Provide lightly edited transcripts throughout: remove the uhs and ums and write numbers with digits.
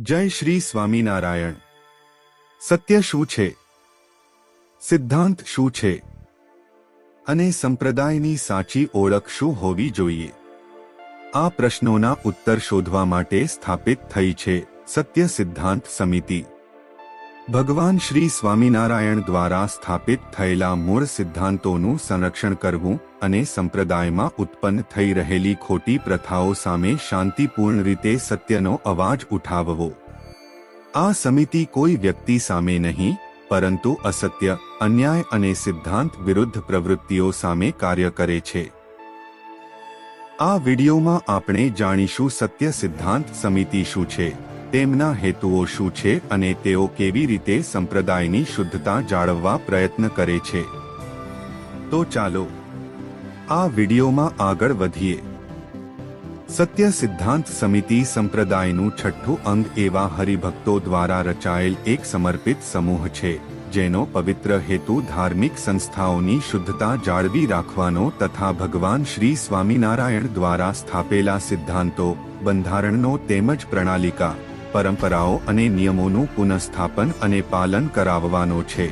જય શ્રી સ્વામિનારાયણ। સત્ય શું છે? સિદ્ધાંત શું છે? અને સંપ્રદાયની સાચી ઓળખ શું હોવી જોઈએ? આ પ્રશ્નોના ઉત્તર શોધવા માટે સ્થાપિત થઈ છે સત્ય સિદ્ધાંત સમિતિ। ભગવાન શ્રી સ્વામિનારાયણ દ્વારા સ્થાપિત થયેલા મૂળ સિદ્ધાંતોનું સંરક્ષણ કરવું અને સંપ્રદાયમાં ઉત્પન્ન થઈ રહેલી ખોટી પ્રથાઓ સામે શાંતિપૂર્ણ રીતે સત્યનો અવાજ ઉઠાવવો। આ સમિતિ કોઈ વ્યક્તિ સામે નહીં, પરંતુ અસત્ય, અન્યાય અને સિદ્ધાંત વિરુદ્ધ પ્રવૃત્તિઓ સામે કાર્ય કરે છે। આ વિડિયોમાં આપણે જાણીશું સત્ય સિદ્ધાંત સમિતિ શું છે, તેમના હેતુઓ શું છે અને તેઓ કેવી રીતે સંપ્રદાયની શુદ્ધતા જાળવવા પ્રયત્ન કરે છે। તો ચાલો આ વિડિયોમાં આગળ વધીએ। સત્ય સિદ્ધાંત સમિતિ સંપ્રદાયનું છઠ્ઠું અંગ એવા હરિભક્તો દ્વારા રચાયેલ એક સમર્પિત સમૂહ છે, જેનો પવિત્ર હેતુ ધાર્મિક સંસ્થાઓની શુદ્ધતા જાળવી રાખવાનો તથા ભગવાન શ્રી સ્વામિનારાયણ દ્વારા સ્થાપેલા સિદ્ધાંતો, બંધારણનો તેમજ પ્રણાલિકા, પરંપરાઓ અને નિયમોનું પુનઃસ્થાપન અને પાલન કરાવવાનો છે।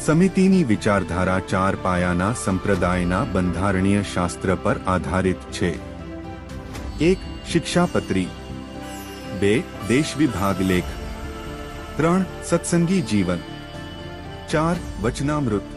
સમિતિની વિચારધારા ચાર પાયાના સંપ્રદાયના બંધારણીય શાસ્ત્ર પર આધારિત છે। 1. શિક્ષાપત્રી, 2. દેશ વિભાગ લેખ, 3. સત્સંગી જીવન, 4. વચનામૃત।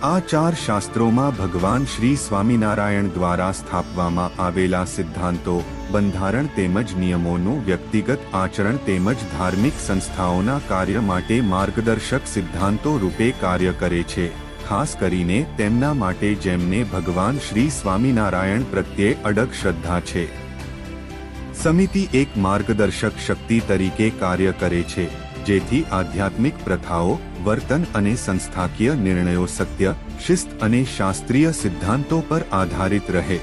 આ ચાર શાસ્ત્રોમાં ભગવાન શ્રી સ્વામિનારાયણ દ્વારા સ્થાપવામાં આવેલા સિદ્ધાંતો, બંધારણ તેમજ નિયમોનું વ્યક્તિગત આચરણ તેમજ ધાર્મિક સંસ્થાઓના કાર્ય માટે માર્ગદર્શક સિદ્ધાંતો રૂપે કાર્ય કરે છે, ખાસ કરીને તેમના માટે જેમને ભગવાન શ્રી સ્વામિનારાયણ પ્રત્યે અડગ શ્રદ્ધા છે। સમિતિ એક માર્ગદર્શક શક્તિ તરીકે કાર્ય કરે છે, જેથી આધ્યાત્મિક પ્રથાઓ, વર્તન અને સંસ્થાકીય નિર્ણયો સત્ય, શિસ્ત અને શાસ્ત્રીય સિદ્ધાંતો પર આધારિત રહે।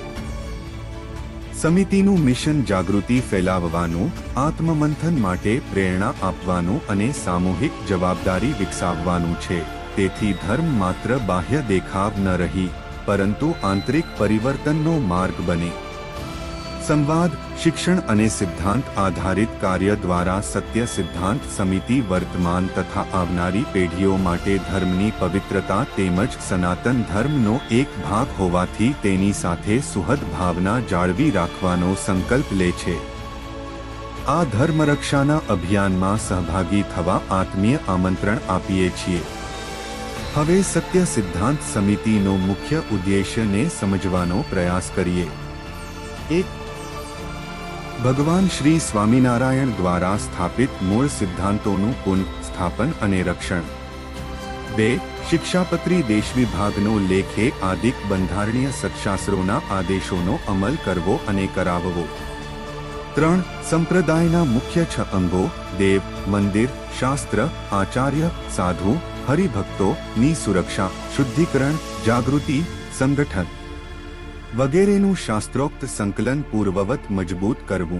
સમિતિનું મિશન જાગૃતિ ફેલાવવાનું, આત્મમંથન માટે પ્રેરણા આપવાનું અને સામૂહિક જવાબદારી વિકસાવવાનું છે। તેથી ધર્મ માત્ર બાહ્ય દેખાવ ન રહી, પરંતુ આંતરિક પરિવર્તનનો માર્ગ બને। સંવાદ, શિક્ષણ અને સિદ્ધાંત આધારિત કાર્ય દ્વારા સત્ય સિદ્ધાંત સમિતિ વર્તમાન તથા આવનારી પેઢીઓ માટે ધર્મની પવિત્રતા તેમજ સનાતન ધર્મનો એક ભાગ હોવાથી તેની સાથે સુહદ ભાવના જાળવી રાખવાનો સંકલ્પ લે છે। આ ધર્મરક્ષાના અભિયાનમાં સહભાગી થવા આત્મીય આમંત્રણ આપીએ છીએ। હવે સત્ય સિદ્ધાંત સમિતિનો મુખ્ય ઉદ્દેશ્યને સમજવાનો પ્રયાસ કરીએ। 1. ભગવાન શ્રી સ્વામિનારાયણ દ્વારા સ્થાપિત મૂળ સિદ્ધાંતોનું પુનઃસ્થાપન અને રક્ષણ। 2. શિક્ષાપત્રી દેશ વિભાગનો લેખ આદિક બંધારણીય સત્શાસ્ત્રોના આદેશોનો અમલ કરવો અને કરાવવો। 3. સંપ્રદાયના મુખ્ય 6 અંગો, દેવ, મંદિર, શાસ્ત્ર, આચાર્ય, સાધુ, હરિભક્તોની સુરક્ષા, શુદ્ધિકરણ, જાગૃતિ, સંગઠન વગેરેનું શાસ્ત્રોક્ત સંકલન પૂર્વવત મજબૂત કરવું।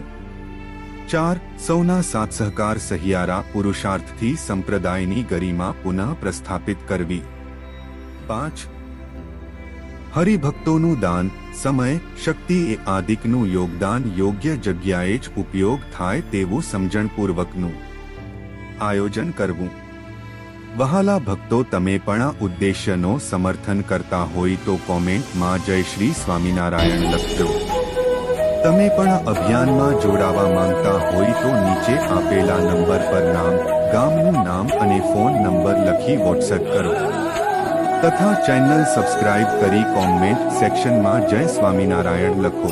4. સૌના સાથ સહકાર સહિયારા પુરુષાર્થથી સંપ્રદાયની ગરિમા પુનઃ પ્રસ્થાપિત કરવી। 5. હરિભક્તોનું દાન, સમય, શક્તિ આદિકનું યોગદાન યોગ્ય જગ્યાએ જ ઉપયોગ થાય તેવું સમજણપૂર્વકનું આયોજન કરવું। વહાલા ભક્તો, તમે પણ આ ઉદ્દેશ્યનો સમર્થન કરતા હોય તો કોમેન્ટમાં જય શ્રી સ્વામિનારાયણ લખજો। તમે પણ અભિયાનમાં જોડાવા માંગતા હોય તો નીચે આપેલા નંબર પર નામ, ગામનું નામ અને ફોન નંબર લખી વોટ્સએપ કરો તથા ચેનલ સબસ્ક્રાઇબ કરી કોમેન્ટ સેક્શનમાં જય સ્વામિનારાયણ લખો।